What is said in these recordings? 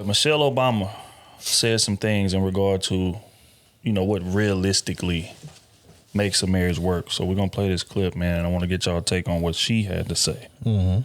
Michelle Obama said some things in regard to, what realistically makes a marriage work. So we're going to play this clip, man, and I want to get y'all take on what she had to say. Mm-hmm.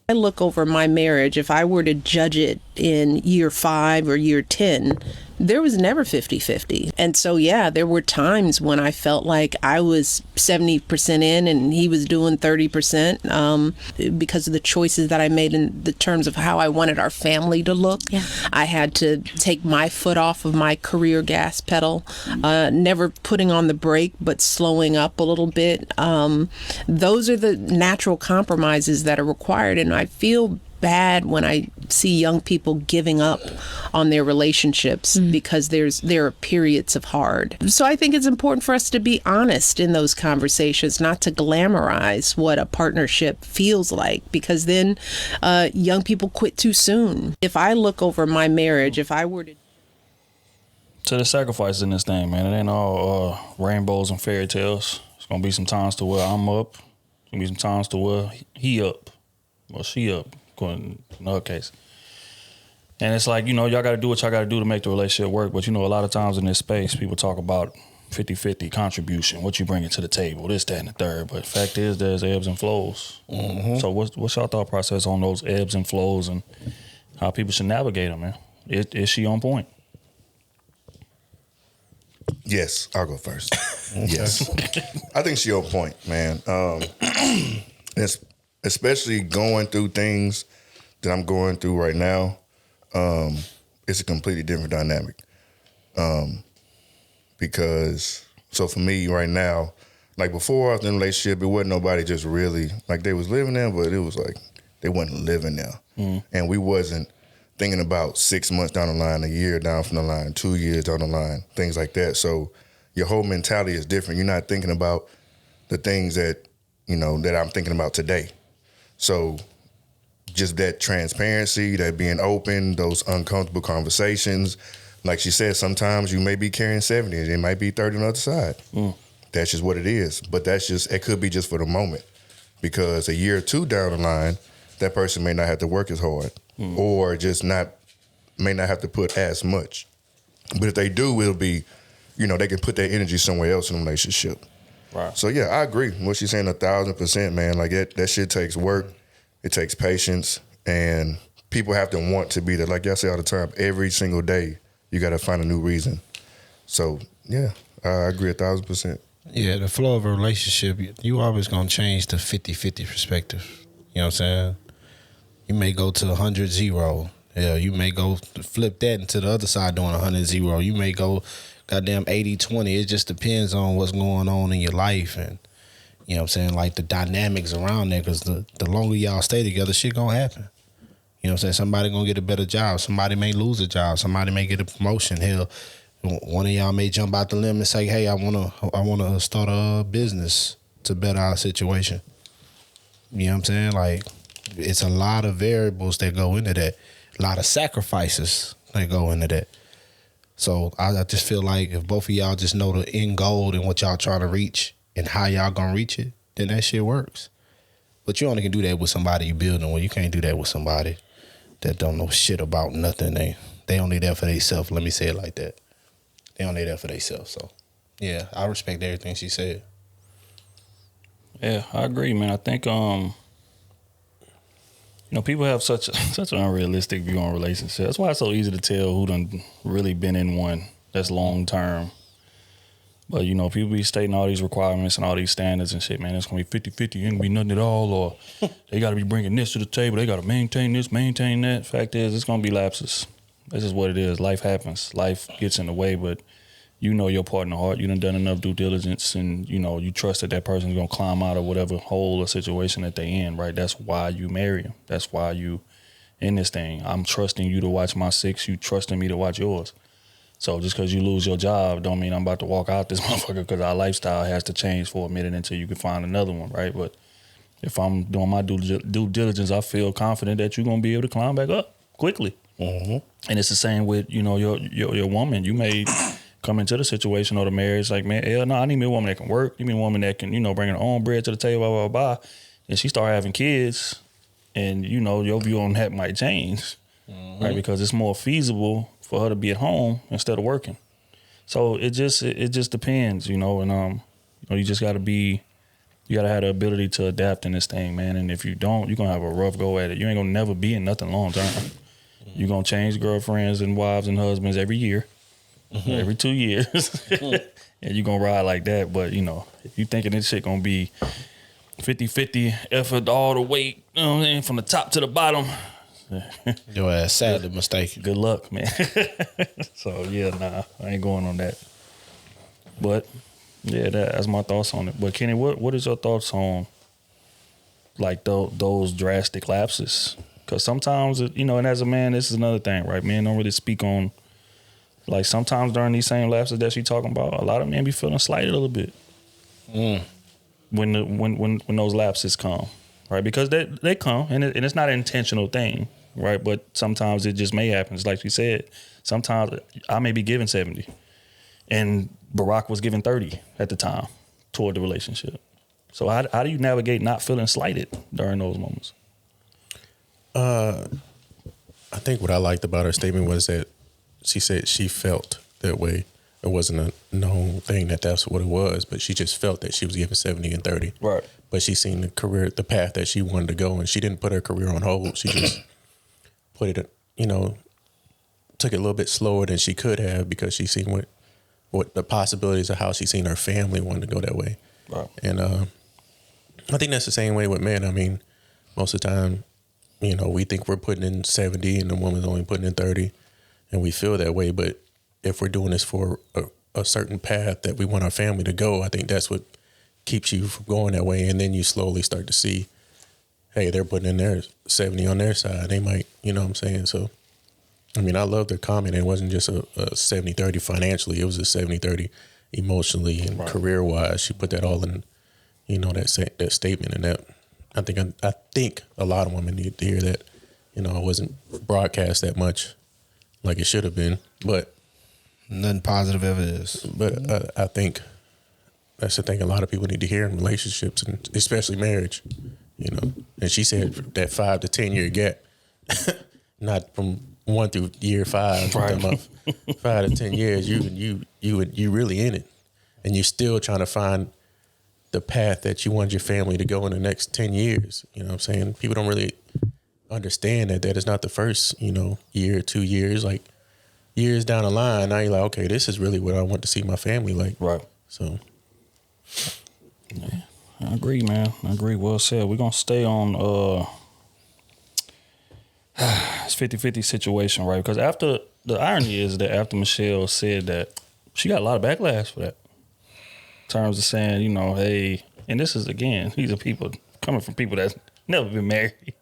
I look over my marriage, if I were to judge it in year 5 or year 10, there was never 50-50. And so, yeah, there were times when I felt like I was 70% in and he was doing 30% because of the choices that I made in the terms of how I wanted our family to look. Yeah. I had to take my foot off of my career gas pedal, never putting on the brake, but slowing up a little bit. Those are the natural compromises that are required. And I feel bad when I see young people giving up on their relationships because there are periods of hard. So I think it's important for us to be honest in those conversations, not to glamorize what a partnership feels like, because then young people quit too soon. If I look over my marriage, if I were to... So there's sacrifices in this thing, man. It ain't all rainbows and fairy tales. It's going to be some times to where I'm up. It's going to be some times to where he up. Well, she up. In her case. And it's like, y'all got to do what y'all got to do to make the relationship work. But, a lot of times in this space, people talk about 50-50 contribution, what you bring to the table, this, that, and the third. But the fact is, there's ebbs and flows. Mm-hmm. So what's y'all thought process on those ebbs and flows and how people should navigate them, man? Is she on point? Yes, I'll go first. Yes. I think she on point, man. Especially going through things that I'm going through right now, it's a completely different dynamic. Because, so for me right now, like before I was in a relationship, it wasn't nobody just really, like they was living there, but it was like they wasn't living there. And we wasn't thinking about 6 months down the line, a year down from the line, 2 years down the line, things like that. So your whole mentality is different. You're not thinking about the things that, that I'm thinking about today. So just that transparency, that being open, those uncomfortable conversations. Like she said, sometimes you may be carrying 70 and it might be 30 on the other side. That's just what it is. But it could be just for the moment. Because a year or two down the line, that person may not have to work as hard or may not have to put as much. But if they do, it'll be, they can put their energy somewhere else in a relationship. Right. So, yeah, I agree. What she's saying 1,000%, man. Like, that shit takes work. It takes patience. And people have to want to be there. Like y'all say all the time, every single day, you got to find a new reason. So, yeah, I agree 1,000%. Yeah, the flow of a relationship, you always going to change the 50-50 perspective. You know what I'm saying? You may go to 100-0. Yeah, you may go flip that into the other side doing 100-0. You may go goddamn 80-20. It just depends on what's going on in your life and, you know what I'm saying, like the dynamics around there, because the longer y'all stay together, shit gonna happen. You know what I'm saying? Somebody gonna get a better job. Somebody may lose a job. Somebody may get a promotion. Hell, one of y'all may jump out the limb and say, hey, I wanna start a business to better our situation. You know what I'm saying? Like, it's a lot of variables that go into that. A lot of sacrifices that go into that. So I just feel like if both of y'all just know the end goal and what y'all trying to reach and how y'all gonna reach it, then that shit works. But you only can do that with somebody you building with. You can't do that with somebody that don't know shit about nothing. They only there for themselves. Let me say it like that. They only there for themselves. So, yeah, I respect everything she said. Yeah, I agree, man. I think people have such an unrealistic view on relationships. That's why it's so easy to tell who done really been in one that's long term. But, people be stating all these requirements and all these standards and shit, man. It's going to be 50-50. It ain't going to be nothing at all. Or they got to be bringing this to the table. They got to maintain this, maintain that. Fact is, it's going to be lapses. That's just what it is. Life happens. Life gets in the way, but your part in the heart. You done enough due diligence and, you trust that person's going to climb out of whatever hole or situation that they in, right? That's why you marry them. That's why you in this thing. I'm trusting you to watch my six. You trusting me to watch yours. So just because you lose your job don't mean I'm about to walk out this motherfucker, because our lifestyle has to change for a minute until you can find another one, right? But if I'm doing my due diligence, I feel confident that you're going to be able to climb back up quickly. Mm-hmm. And it's the same with, your woman. You may come into the situation or the marriage like, man, hell no, I need me a woman that can work. You need me a woman that can, bring her own bread to the table, blah, blah, blah. And she start having kids and, your view on that might change. right? Because it's more feasible for her to be at home instead of working. So it just depends, you know, and you know, you just gotta have the ability to adapt in this thing, man. And if you don't, you're gonna have a rough go at it. You ain't gonna never be in nothing long term. You're gonna change girlfriends and wives and husbands every year, every 2 years. And you're gonna ride like that. But you know, if you thinking this shit gonna be 50-50 effort all the way, you know what I'm saying, from the top to the bottom, Your ass sadly mistaken. good luck, man. So yeah, nah, I ain't going on that. But yeah, that's my thoughts on it. But Kenny, what is your thoughts on like those drastic lapses? Because sometimes, you know, and as a man, this is another thing, right? Men don't really speak on, like, sometimes during these same lapses that she talking about, a lot of men be feeling slighted a little bit when those lapses come, right? Because they come, and it's not an intentional thing, right? But sometimes it just may happen. It's like she said, sometimes I may be giving 70, and Barack was giving 30 at the time toward the relationship. So how do you navigate not feeling slighted during those moments? I think what I liked about her statement was that she said she felt that way. It wasn't a known thing that's what it was, but she just felt that she was giving 70 and 30. Right. But she seen the path that she wanted to go, and she didn't put her career on hold. She just put it, you know, took it a little bit slower than she could have because she seen what the possibilities of how she seen her family wanted to go that way. Right. And I think that's the same way with men. I mean, most of the time, you know, we think we're putting in 70 and the woman's only putting in 30, and we feel that way. But if we're doing this for a certain path that we want our family to go, I think that's what keeps you from going that way. And then you slowly start to see, hey, they're putting in their 70 on their side. They might, you know what I'm saying? So, I mean, I love their comment. It wasn't just a 70-30 financially. It was a 70-30 emotionally and career-wise. She put that all in, you know, that statement. And that, I think a lot of women need to hear that. You know, it wasn't broadcast that much like it should have been. But nothing positive ever is. But I think that's the thing a lot of people need to hear in relationships, and especially marriage. You know, and she said that 5 to 10 year gap, not from 1 through year 5. Right. About 5 to 10 years, you really in it, and you're still trying to find the path that you want your family to go in the next 10 years. You know what I'm saying? People don't really understand that is not the first, you know, year, 2 years, like years down the line. Now you're like, okay, this is really what I want to see my family like. Right. So. Yeah, I agree, man. I agree. Well said. We're going to stay on it's 50-50 situation, right? Because the irony is that after Michelle said that, she got a lot of backlash for that. In terms of saying, you know, hey, and this is, again, these are people coming from people that's never been married,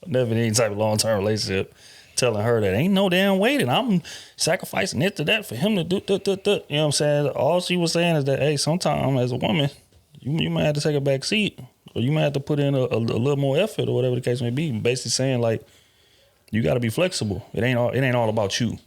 never been in any type of long-term relationship, telling her that ain't no damn way that I'm sacrificing it to that for him to do. You know what I'm saying? All she was saying is that, hey, sometimes as a woman, you might have to take a back seat, or you might have to put in a little more effort, or whatever the case may be. Basically saying, like, you got to be flexible. It ain't all about you.